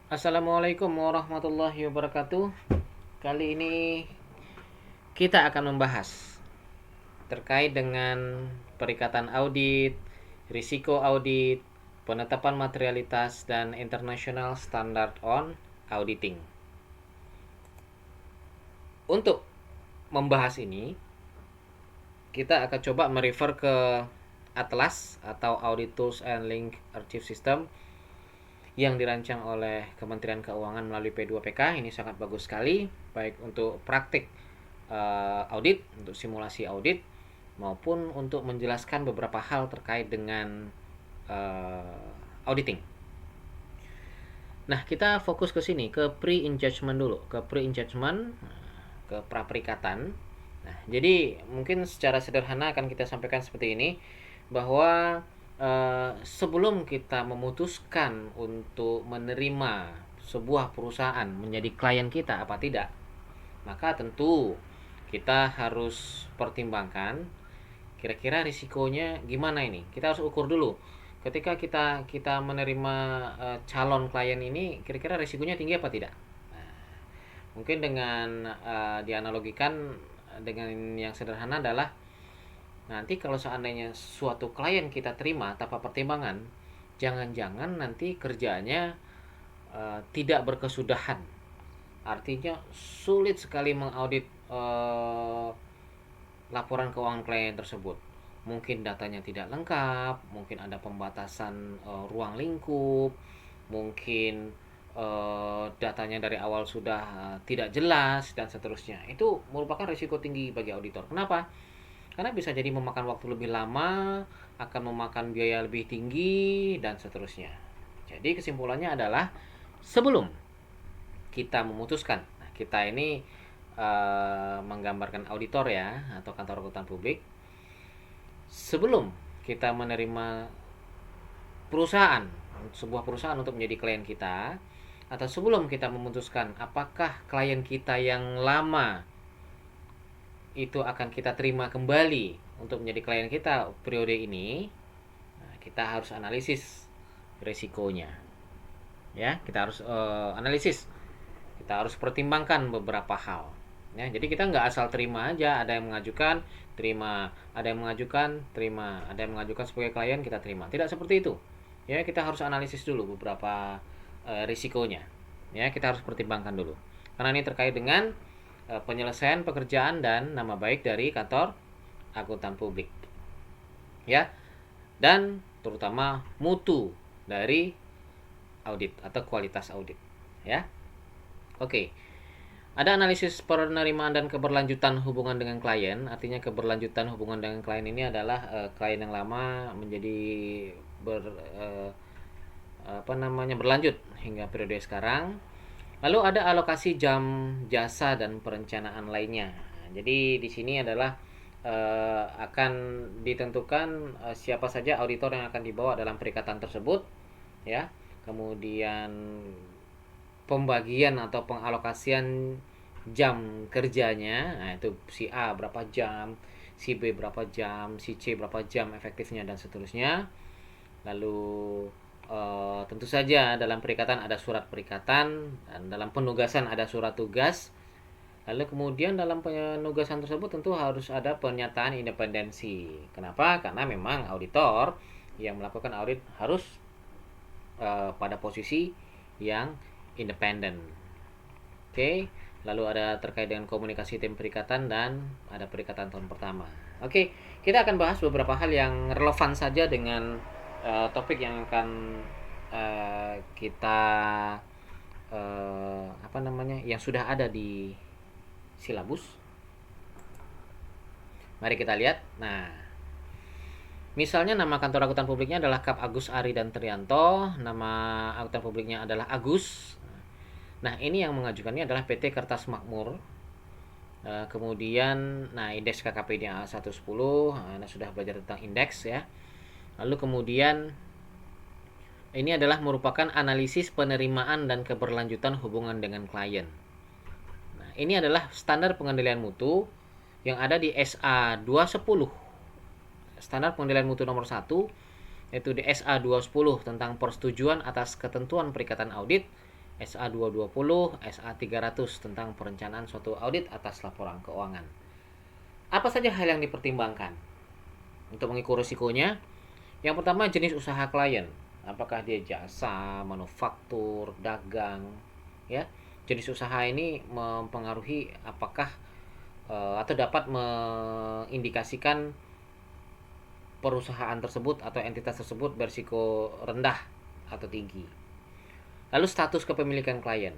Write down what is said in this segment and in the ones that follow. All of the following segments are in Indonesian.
Assalamualaikum warahmatullahi wabarakatuh. Kali ini kita akan membahas terkait dengan perikatan audit, risiko audit, penetapan materialitas, dan International Standard on Auditing. Untuk membahas ini, kita akan coba merefer ke Atlas atau Audit Tools and Link Archive System yang dirancang oleh Kementerian Keuangan melalui P2PK. Ini sangat bagus sekali, baik untuk praktik audit, untuk simulasi audit, maupun untuk menjelaskan beberapa hal terkait dengan auditing. Nah, kita fokus ke sini, ke pre-engagement dulu, ke pre-engagement, ke praperikatan. Nah, jadi mungkin secara sederhana akan kita sampaikan seperti ini, bahwa sebelum kita memutuskan untuk menerima sebuah perusahaan menjadi klien kita apa tidak, maka tentu kita harus pertimbangkan kira-kira risikonya gimana ini. Kita harus ukur dulu. Ketika kita menerima calon klien ini, kira-kira risikonya tinggi apa tidak? Nah, mungkin dengan dianalogikan dengan yang sederhana adalah nanti kalau seandainya suatu klien kita terima tanpa pertimbangan, jangan-jangan nanti kerjanya tidak berkesudahan. Artinya sulit sekali mengaudit laporan keuangan klien tersebut. Mungkin datanya tidak lengkap, mungkin ada pembatasan ruang lingkup, mungkin datanya dari awal sudah tidak jelas, dan seterusnya. Itu merupakan risiko tinggi bagi auditor. Kenapa? Karena bisa jadi memakan waktu lebih lama, akan memakan biaya lebih tinggi, dan seterusnya. Jadi kesimpulannya adalah sebelum kita memutuskan, nah, kita ini menggambarkan auditor ya, atau kantor akuntan publik. Sebelum kita menerima perusahaan, sebuah perusahaan untuk menjadi klien kita, atau sebelum kita memutuskan apakah klien kita yang lama itu akan kita terima kembali untuk menjadi klien kita periode ini, nah, kita harus analisis risikonya. Ya, kita harus analisis. Kita harus pertimbangkan beberapa hal. Ya, jadi kita nggak asal terima aja, ada yang mengajukan, terima, ada yang mengajukan, terima, ada yang mengajukan sebagai klien, kita terima. Tidak seperti itu. Ya, kita harus analisis dulu beberapa risikonya. Ya, kita harus pertimbangkan dulu. Karena ini terkait dengan penyelesaian pekerjaan dan nama baik dari kantor akuntan publik. Ya. Dan terutama mutu dari audit atau kualitas audit, ya. Oke. Ada analisis penerimaan dan keberlanjutan hubungan dengan klien. Artinya keberlanjutan hubungan dengan klien ini adalah klien yang lama menjadi berlanjut hingga periode sekarang. Lalu ada alokasi jam jasa dan perencanaan lainnya. Jadi di sini adalah akan ditentukan siapa saja auditor yang akan dibawa dalam perikatan tersebut, ya. Kemudian pembagian atau pengalokasian jam kerjanya, nah itu si A berapa jam, si B berapa jam, si C berapa jam efektifnya, dan seterusnya. Lalu tentu saja dalam perikatan ada surat perikatan, dan dalam penugasan ada surat tugas. Lalu kemudian dalam penugasan tersebut tentu harus ada pernyataan independensi. Kenapa? Karena memang auditor yang melakukan audit harus pada posisi yang independen. Oke, lalu ada terkait dengan komunikasi tim perikatan dan ada perikatan tahun pertama. Oke, kita akan bahas beberapa hal yang relevan saja dengan topik yang akan kita yang sudah ada di silabus. Mari kita lihat. Nah, misalnya nama kantor akuntan publiknya adalah Kap Agus Ari dan Trianto, nama akuntan publiknya adalah Agus. Nah, ini yang mengajukannya adalah PT Kertas Makmur. Kemudian, nah, indeks KKP-nya A110. Nah, sudah belajar tentang indeks ya. Lalu kemudian ini adalah merupakan analisis penerimaan dan keberlanjutan hubungan dengan klien. Nah, ini adalah standar pengendalian mutu yang ada di SA 210. Standar pengendalian mutu nomor 1 yaitu di SA 210 tentang persetujuan atas ketentuan perikatan audit SA 220, SA 300 tentang perencanaan suatu audit atas laporan keuangan. Apa saja hal yang dipertimbangkan untuk mengukur risikonya? Yang pertama, jenis usaha klien. Apakah dia jasa, manufaktur, dagang, ya. Jenis usaha ini mempengaruhi apakah atau dapat mengindikasikan perusahaan tersebut atau entitas tersebut berisiko rendah atau tinggi. Lalu status kepemilikan klien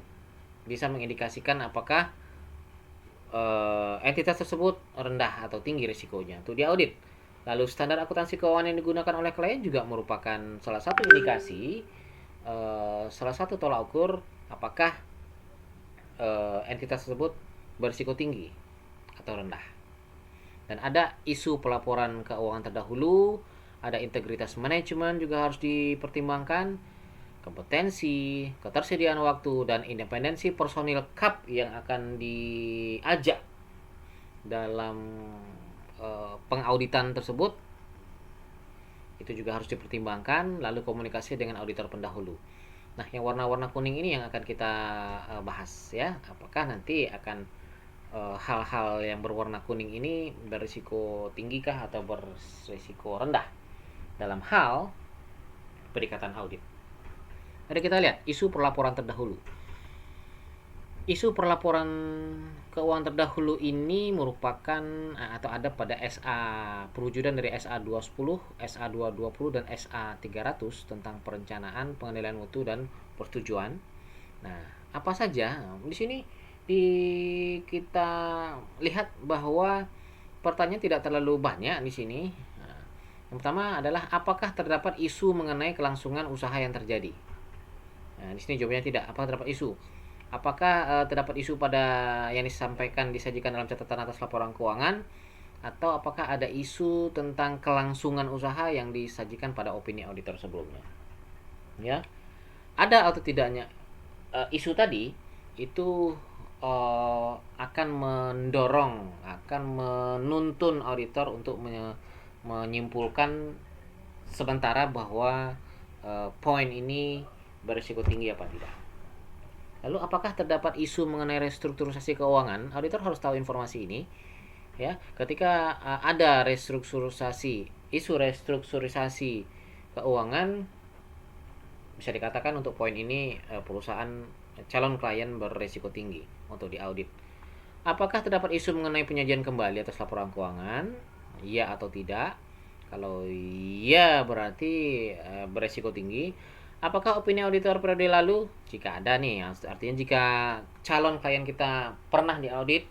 bisa mengindikasikan apakah entitas tersebut rendah atau tinggi risikonya untuk diaudit. Lalu standar akuntansi keuangan yang digunakan oleh klien juga merupakan salah satu indikasi, salah satu tolak ukur apakah entitas tersebut berisiko tinggi atau rendah. Dan ada isu pelaporan keuangan terdahulu, ada integritas manajemen juga harus dipertimbangkan, kompetensi, ketersediaan waktu, dan independensi personil KAP yang akan diajak dalam pengauditan tersebut itu juga harus dipertimbangkan. Lalu komunikasi dengan auditor pendahulu. Nah, yang warna-warna kuning ini yang akan kita bahas ya. Apakah nanti akan hal-hal yang berwarna kuning ini berisiko tinggi atau berisiko rendah dalam hal perikatan audit. Mari kita lihat isu perlaporan terdahulu. Isu perlaporan keuangan terdahulu ini merupakan atau ada pada SA perwujudan dari SA 210, SA 220 dan SA 300 tentang perencanaan, pengendalian mutu dan persetujuan. Nah, apa saja? Di sini kita lihat bahwa pertanyaan tidak terlalu banyak di sini. Nah, yang pertama adalah apakah terdapat isu mengenai kelangsungan usaha yang terjadi? Nah, di sini jawabannya tidak. Apakah terdapat isu? Apakah terdapat isu pada yang disajikan dalam catatan atas laporan keuangan, atau apakah ada isu tentang kelangsungan usaha yang disajikan pada opini auditor sebelumnya? Ya, ada atau tidaknya isu tadi itu akan mendorong, akan menuntun auditor untuk menyimpulkan sementara bahwa poin ini berisiko tinggi apa tidak. Lalu apakah terdapat isu mengenai restrukturisasi keuangan? Auditor harus tahu informasi ini. Ya, ketika ada isu restrukturisasi keuangan, bisa dikatakan untuk poin ini perusahaan calon klien berisiko tinggi untuk diaudit. Apakah terdapat isu mengenai penyajian kembali atas laporan keuangan? Ya atau tidak? Kalau ya berarti berisiko tinggi. Apakah opini auditor periode lalu? Jika ada nih, artinya jika calon klien kita pernah diaudit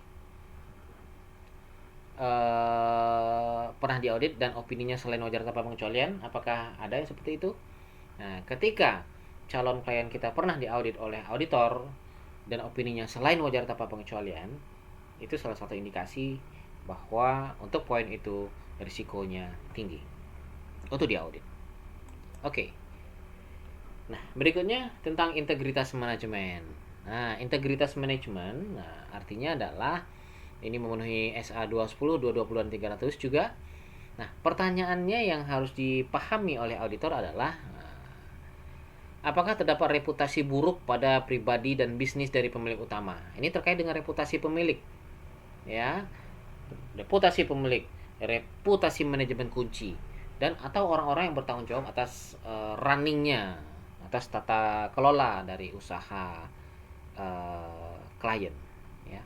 dan opininya selain wajar tanpa pengecualian, apakah ada yang seperti itu? Nah, ketika calon klien kita pernah diaudit oleh auditor dan opininya selain wajar tanpa pengecualian, itu salah satu indikasi bahwa untuk poin itu risikonya tinggi untuk diaudit. Oke. Nah, berikutnya tentang integritas manajemen. Nah, integritas manajemen artinya adalah ini memenuhi SA 210, 220 dan 300 juga. Nah, pertanyaannya yang harus dipahami oleh auditor adalah apakah terdapat reputasi buruk pada pribadi dan bisnis dari pemilik utama? Ini terkait dengan reputasi pemilik. Ya. Reputasi pemilik, reputasi manajemen kunci, dan atau orang-orang yang bertanggung jawab atas runningnya, atas tata kelola dari usaha klien. Ya.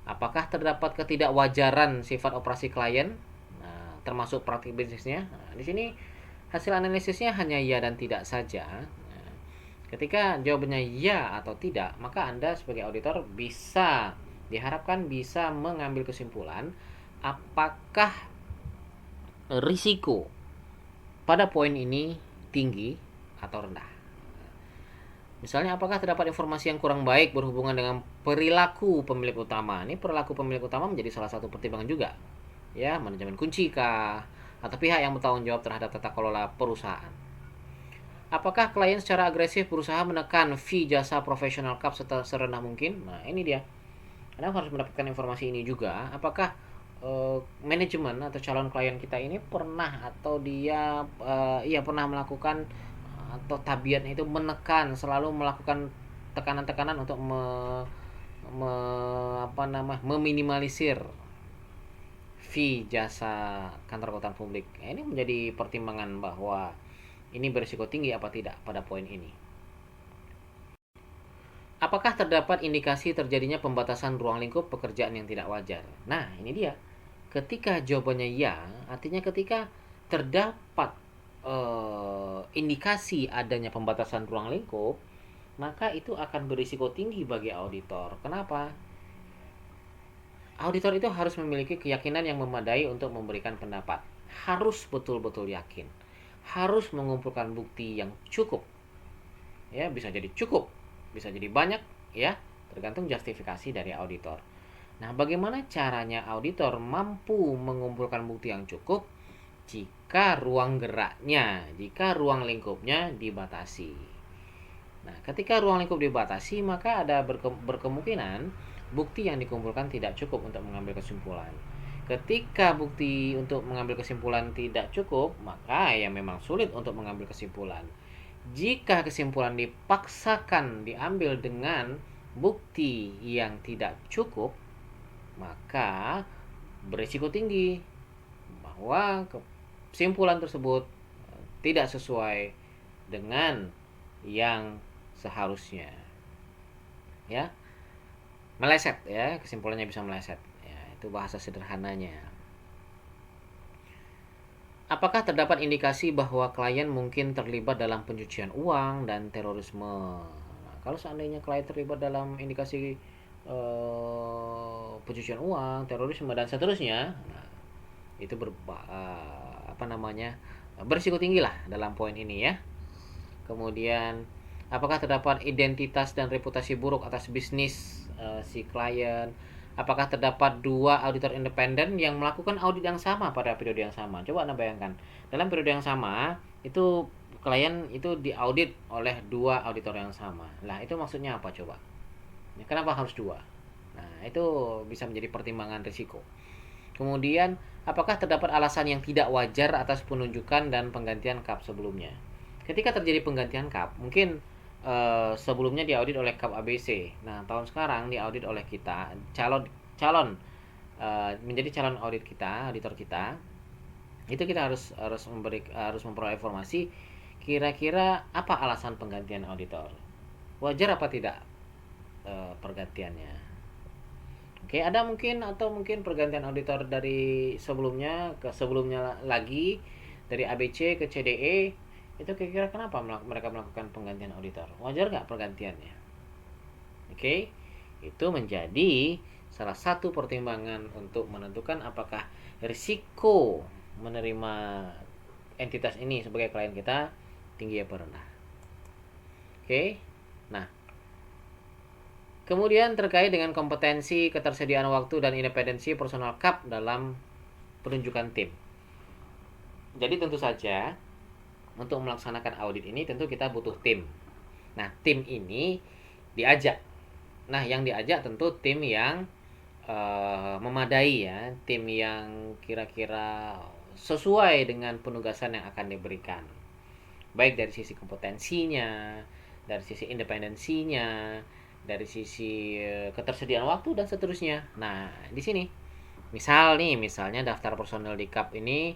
Apakah terdapat ketidakwajaran sifat operasi klien, termasuk praktik bisnisnya? Nah, di sini hasil analisisnya hanya ya dan tidak saja. Nah, ketika jawabannya ya atau tidak, maka Anda sebagai auditor diharapkan bisa mengambil kesimpulan apakah risiko pada poin ini tinggi atau rendah. Misalnya, apakah terdapat informasi yang kurang baik berhubungan dengan perilaku pemilik utama? Ini perilaku pemilik utama menjadi salah satu pertimbangan juga. Ya, manajemen kunci kah? Atau pihak yang bertanggung jawab terhadap tata kelola perusahaan. Apakah klien secara agresif berusaha menekan fee jasa profesional KAP serendah mungkin? Nah, ini dia. Anda harus mendapatkan informasi ini juga. Apakah manajemen atau calon klien kita ini pernah atau dia pernah melakukan atau tabiatnya itu menekan, selalu melakukan tekanan-tekanan untuk meminimalisir fee jasa kantor akuntan publik. Ini menjadi pertimbangan bahwa ini berisiko tinggi apa tidak pada poin ini. Apakah terdapat indikasi terjadinya pembatasan ruang lingkup pekerjaan yang tidak wajar? Nah, ini dia. Ketika jawabannya ya, artinya ketika terdapat indikasi adanya pembatasan ruang lingkup, maka itu akan berisiko tinggi bagi auditor. Kenapa? Auditor itu harus memiliki keyakinan yang memadai untuk memberikan pendapat. Harus betul-betul yakin. Harus mengumpulkan bukti yang cukup. Ya, bisa jadi cukup, bisa jadi banyak, ya, tergantung justifikasi dari auditor. Nah, bagaimana caranya auditor mampu mengumpulkan bukti yang cukup jika ruang geraknya, jika ruang lingkupnya dibatasi? Nah, ketika ruang lingkup dibatasi, maka ada berkemungkinan bukti yang dikumpulkan tidak cukup untuk mengambil kesimpulan. Ketika bukti untuk mengambil kesimpulan tidak cukup, maka ya memang sulit untuk mengambil kesimpulan. Jika kesimpulan dipaksakan diambil dengan bukti yang tidak cukup, maka berisiko tinggi bahwa kesimpulan tersebut tidak sesuai dengan yang seharusnya. Ya, meleset, ya, kesimpulannya bisa meleset. Ya, itu bahasa sederhananya. Apakah terdapat indikasi bahwa klien mungkin terlibat dalam pencucian uang dan terorisme? Nah, kalau seandainya klien terlibat dalam indikasi pencucian uang, terorisme dan seterusnya, nah, itu berisiko tinggi lah dalam poin ini, ya. Kemudian, apakah terdapat identitas dan reputasi buruk atas bisnis si klien? Apakah terdapat dua auditor independen yang melakukan audit yang sama pada periode yang sama? Coba Anda bayangkan, dalam periode yang sama, itu klien itu diaudit oleh dua auditor yang sama. Nah, itu maksudnya apa coba? Kenapa harus dua? Nah, itu bisa menjadi pertimbangan risiko. Kemudian, apakah terdapat alasan yang tidak wajar atas penunjukan dan penggantian KAP sebelumnya? Ketika terjadi penggantian KAP, mungkin sebelumnya diaudit oleh KAP ABC. Nah, tahun sekarang diaudit oleh kita, menjadi calon audit kita, auditor kita. Itu kita harus memperoleh informasi kira-kira apa alasan penggantian auditor. Wajar apa tidak pergantiannya? Oke, ada mungkin pergantian auditor dari sebelumnya ke sebelumnya lagi, dari ABC ke CDE. Itu kira-kira kenapa mereka melakukan penggantian auditor? Wajar nggak pergantiannya? Oke, itu menjadi salah satu pertimbangan untuk menentukan apakah risiko menerima entitas ini sebagai klien kita tinggi atau rendah. Oke, nah, kemudian terkait dengan kompetensi, ketersediaan waktu, dan independensi personal KAP dalam penunjukan tim. Jadi tentu saja untuk melaksanakan audit ini tentu kita butuh tim. Nah, tim ini diajak. Nah, yang diajak tentu tim yang memadai, ya, tim yang kira-kira sesuai dengan penugasan yang akan diberikan. Baik dari sisi kompetensinya, dari sisi independensinya, dari sisi ketersediaan waktu dan seterusnya. Nah, di sini misalnya daftar personel di KAP ini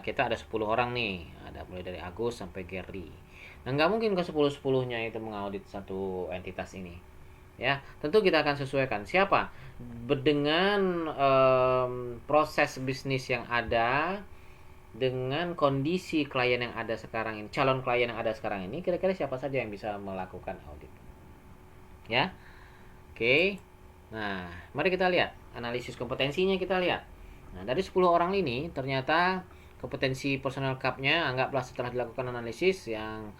kita ada 10 orang nih, ada mulai dari Agus sampai Gary. Nah, nggak mungkin ke 10-10-nya itu mengaudit satu entitas ini, ya. Tentu kita akan sesuaikan siapa dengan proses bisnis yang ada, dengan kondisi klien yang ada sekarang ini, calon klien yang ada sekarang ini, kira-kira siapa saja yang bisa melakukan audit, ya. Oke. Nah, mari kita lihat analisis kompetensinya. Kita lihat. Nah, dari 10 orang ini ternyata kompetensi personal KAP-nya, anggaplah setelah dilakukan analisis yang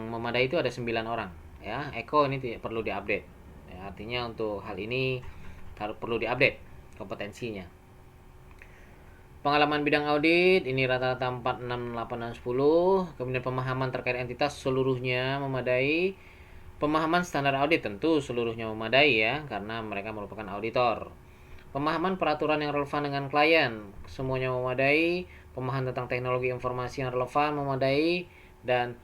memadai itu ada 9 orang, ya. Eko ini perlu diupdate. Ya, artinya untuk hal ini perlu diupdate kompetensinya. Pengalaman bidang audit ini rata-rata 4, 6, 8, dan 10. Kemudian pemahaman terkait entitas seluruhnya memadai. Pemahaman standar audit tentu seluruhnya memadai, ya, karena mereka merupakan auditor. Pemahaman peraturan yang relevan dengan klien semuanya memadai. Pemahaman tentang teknologi informasi yang relevan memadai. Dan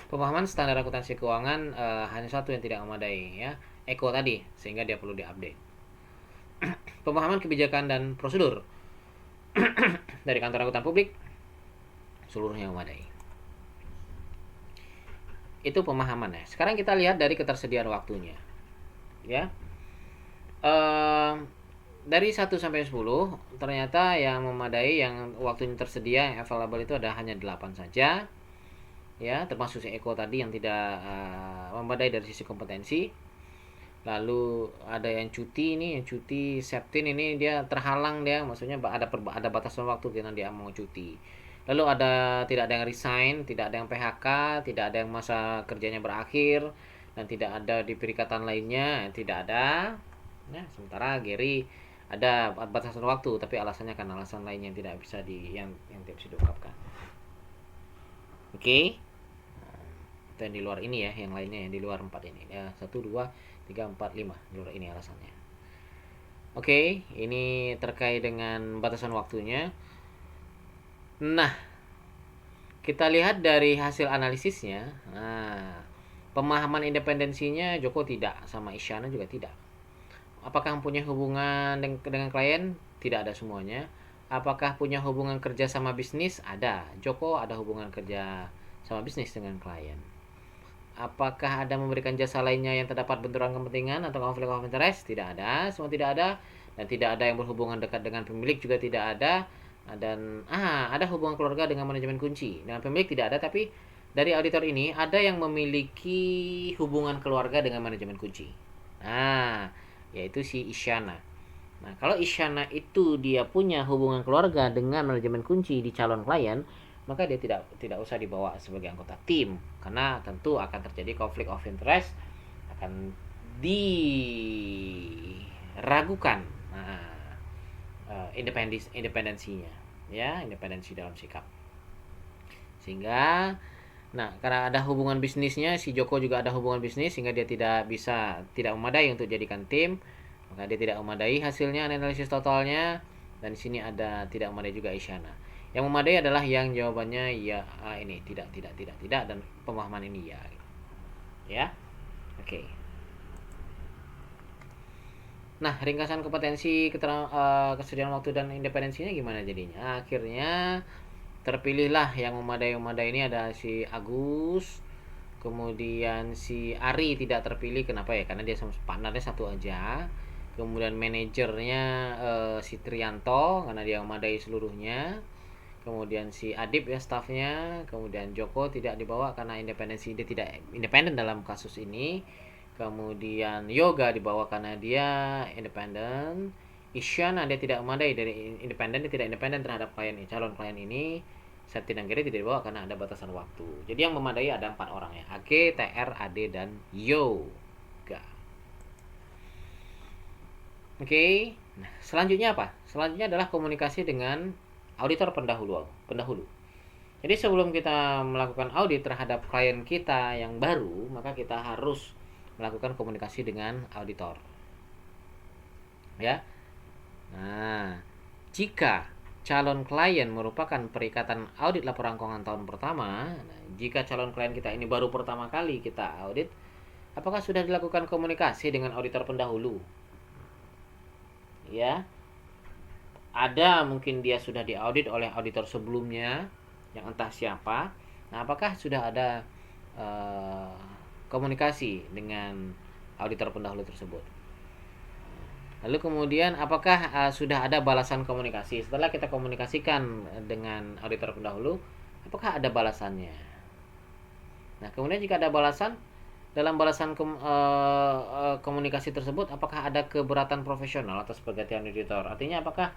Pemahaman standar akuntansi keuangan hanya satu yang tidak memadai, ya, Eko tadi, sehingga dia perlu diupdate. Pemahaman kebijakan dan prosedur dari kantor akuntan publik seluruhnya memadai. Itu pemahaman ya. Sekarang kita lihat dari ketersediaan waktunya, ya. Dari 1 sampai 10 ternyata yang memadai, yang waktunya tersedia, yang available itu ada hanya 8 saja, ya, termasuk si Eko tadi yang tidak memadai dari sisi kompetensi. Lalu ada yang cuti, ini yang cuti Septin ini dia terhalang, dia maksudnya ada batasan waktu karena dia mau cuti. Lalu tidak ada yang resign, tidak ada yang PHK, tidak ada yang masa kerjanya berakhir, dan tidak ada di perikatan lainnya, tidak ada. Nah, sementara Gary ada batasan waktu, tapi alasannya kan alasan lain yang tidak bisa yang tidak bisa diungkapkan. Oke. Itu yang di luar ini ya, yang lainnya yang di luar 4 ini. Ya, 1 2 3 4 5 di luar ini alasannya. Oke, ini terkait dengan batasan waktunya. Nah, kita lihat dari hasil analisisnya. Nah, pemahaman independensinya Joko tidak, sama Isyana juga tidak. Apakah punya hubungan dengan klien? Tidak ada semuanya. Apakah punya hubungan kerja sama bisnis? Ada. Joko ada hubungan kerja sama bisnis dengan klien. Apakah ada memberikan jasa lainnya yang terdapat benturan kepentingan atau konflik of interest? Tidak ada. Semua tidak ada. Dan tidak ada yang berhubungan dekat dengan pemilik juga tidak ada. Dan ada hubungan keluarga dengan manajemen kunci. Dengan pemilik tidak ada, tapi dari auditor ini ada yang memiliki hubungan keluarga dengan manajemen kunci. Yaitu si Isyana. Nah, kalau Isyana itu dia punya hubungan keluarga dengan manajemen kunci di calon klien, maka dia tidak usah dibawa sebagai anggota tim, karena tentu akan terjadi konflik of interest, akan diragukan independensinya, ya, independensi dalam sikap. Sehingga karena ada hubungan bisnisnya, si Joko juga ada hubungan bisnis, sehingga dia tidak memadai untuk jadikan tim, maka dia tidak memadai hasilnya analisis totalnya. Dan di sini ada tidak memadai juga Isyana. Yang memadai adalah yang jawabannya ya, ini tidak, dan pemahaman ini ya. Ya. Oke. Nah, ringkasan kompetensi, kesediaan waktu dan independensinya gimana jadinya? Akhirnya terpilihlah yang memadai ini ada si Agus, kemudian si Ari tidak terpilih. Kenapa ya? Karena dia sama partnernya satu aja. Kemudian manajernya si Trianto karena dia memadai seluruhnya. Kemudian si Adib ya staffnya. Kemudian Joko tidak dibawa karena independensi, dia tidak independen dalam kasus ini. Kemudian Yoga dibawa karena dia independen. Isyana dia tidak memadai dari independen, dia tidak independen terhadap calon klien ini. Septi dan Gary tidak dibawa karena ada batasan waktu. Jadi yang memadai ada 4 orang ya, AG, TR, AD, dan Yoga. Oke. Nah, selanjutnya apa? Selanjutnya adalah komunikasi dengan auditor pendahulu. Jadi sebelum kita melakukan audit terhadap klien kita yang baru, maka kita harus melakukan komunikasi dengan auditor. Ya. Nah, jika calon klien merupakan perikatan audit laporan keuangan tahun pertama, jika calon klien kita ini baru pertama kali kita audit, apakah sudah dilakukan komunikasi dengan auditor pendahulu? Ya, ada mungkin dia sudah diaudit oleh auditor sebelumnya yang entah siapa. Nah, apakah sudah ada komunikasi dengan auditor pendahulu tersebut? Lalu kemudian apakah sudah ada balasan komunikasi setelah kita komunikasikan dengan auditor pendahulu? Apakah ada balasannya? Nah, kemudian jika ada balasan, dalam balasan komunikasi tersebut apakah ada keberatan profesional atas pergantian auditor? Artinya apakah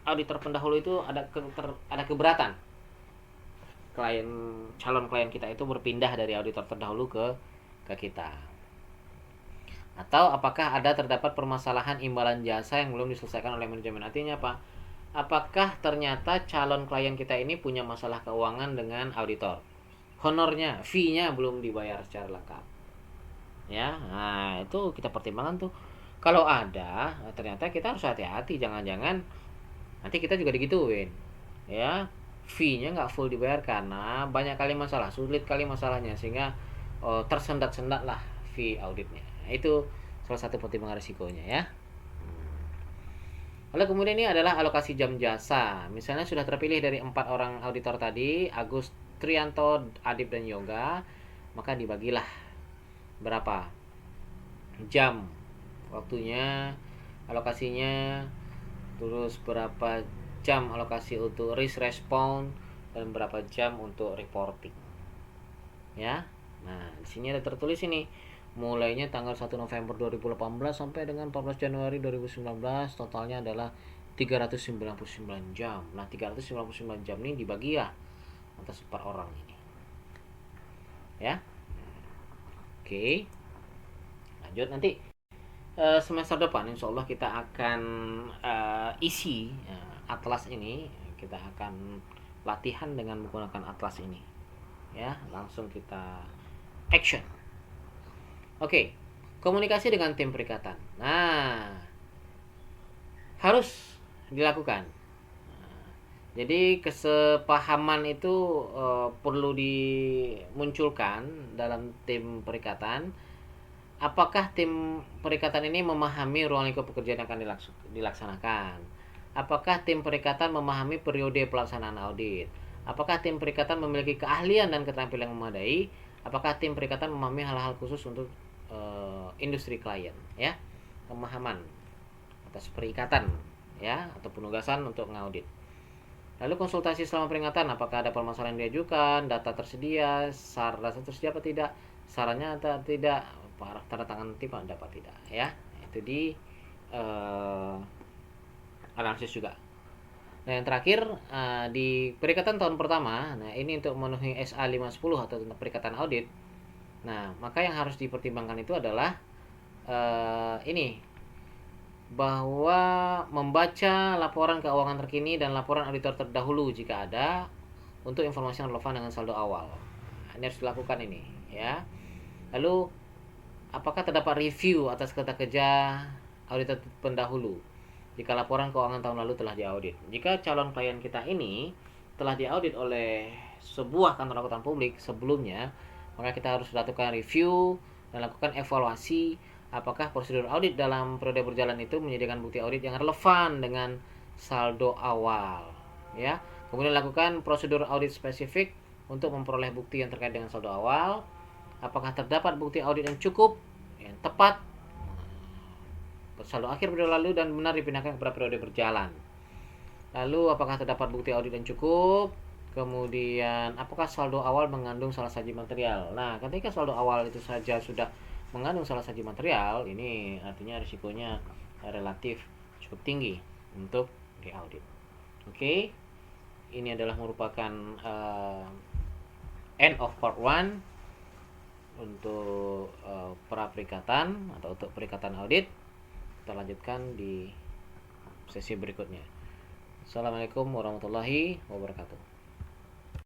auditor pendahulu itu ada keberatan calon klien kita itu berpindah dari auditor terdahulu ke kita? Atau apakah terdapat permasalahan imbalan jasa yang belum diselesaikan oleh manajemen? Artinya apa? Apakah ternyata calon klien kita ini punya masalah keuangan dengan auditor? Honornya, fee-nya belum dibayar secara lengkap. Ya, nah itu kita pertimbangkan tuh. Kalau ada, ternyata kita harus hati-hati, jangan-jangan nanti kita juga digituin. Ya, fee-nya nggak full dibayar karena banyak kali masalah, sulit kali masalahnya, sehingga tersendat-sendat lah fee auditnya. Itu salah satu pertimbangan risikonya ya. Lalu kemudian ini adalah alokasi jam jasa. Misalnya sudah terpilih dari 4 orang auditor tadi, Agus, Trianto, Adib, dan Yoga, maka dibagilah berapa jam waktunya, alokasinya, terus berapa jam alokasi untuk risk response, dan berapa jam untuk reporting. Ya. Nah, di sini ada tertulis ini. Mulainya tanggal 1 November 2018 sampai dengan 14 Januari 2019, totalnya adalah 399 jam. Nah, 399 jam ini dibagi ya atas 4 orang ini. Ya. Oke. Lanjut nanti semester depan insya Allah kita akan isi atlas ini. Kita akan latihan dengan menggunakan atlas ini. Ya, langsung kita action. Oke, komunikasi dengan tim perikatan. Nah, harus dilakukan. Jadi kesepahaman itu perlu dimunculkan dalam tim perikatan. Apakah tim perikatan ini memahami ruang lingkup pekerjaan yang akan dilaksanakan? Apakah tim perikatan memahami periode pelaksanaan audit? Apakah tim perikatan memiliki keahlian dan keterampilan yang memadai? Apakah tim perikatan memahami hal-hal khusus untuk industri klien, ya, pemahaman atas perikatan, ya, atau penugasan untuk ngaudit. Lalu konsultasi selama peringatan, apakah ada permasalahan yang diajukan, data tersedia, data tersedia apa tidak, sarannya atau tidak, tanda tangan tim dapat tidak, ya, itu di analisis juga. Nah, yang terakhir di perikatan tahun pertama, nah ini untuk memenuhi SA 510 atau tentang perikatan audit. Nah, maka yang harus dipertimbangkan itu adalah ini, bahwa membaca laporan keuangan terkini dan laporan auditor terdahulu jika ada untuk informasi yang relevan dengan saldo awal. Ini harus dilakukan ini, ya. Lalu, apakah terdapat review atas kerja auditor pendahulu jika laporan keuangan tahun lalu telah diaudit? Jika calon klien kita ini telah diaudit oleh sebuah kantor akuntan publik sebelumnya, maka kita harus lakukan review dan lakukan evaluasi apakah prosedur audit dalam periode berjalan itu menyediakan bukti audit yang relevan dengan saldo awal, ya. Kemudian lakukan prosedur audit spesifik untuk memperoleh bukti yang terkait dengan saldo awal. Apakah terdapat bukti audit yang cukup, yang tepat saldo akhir periode lalu dan benar dipindahkan kepada periode berjalan. Lalu apakah terdapat bukti audit yang cukup? Kemudian apakah saldo awal mengandung salah saji material? Nah, ketika saldo awal itu saja sudah mengandung salah saji material, ini artinya risikonya relatif cukup tinggi untuk diaudit. Oke. Ini adalah merupakan end of part 1 untuk pra perikatan atau untuk perikatan audit. Kita lanjutkan di sesi berikutnya. Assalamualaikum warahmatullahi wabarakatuh.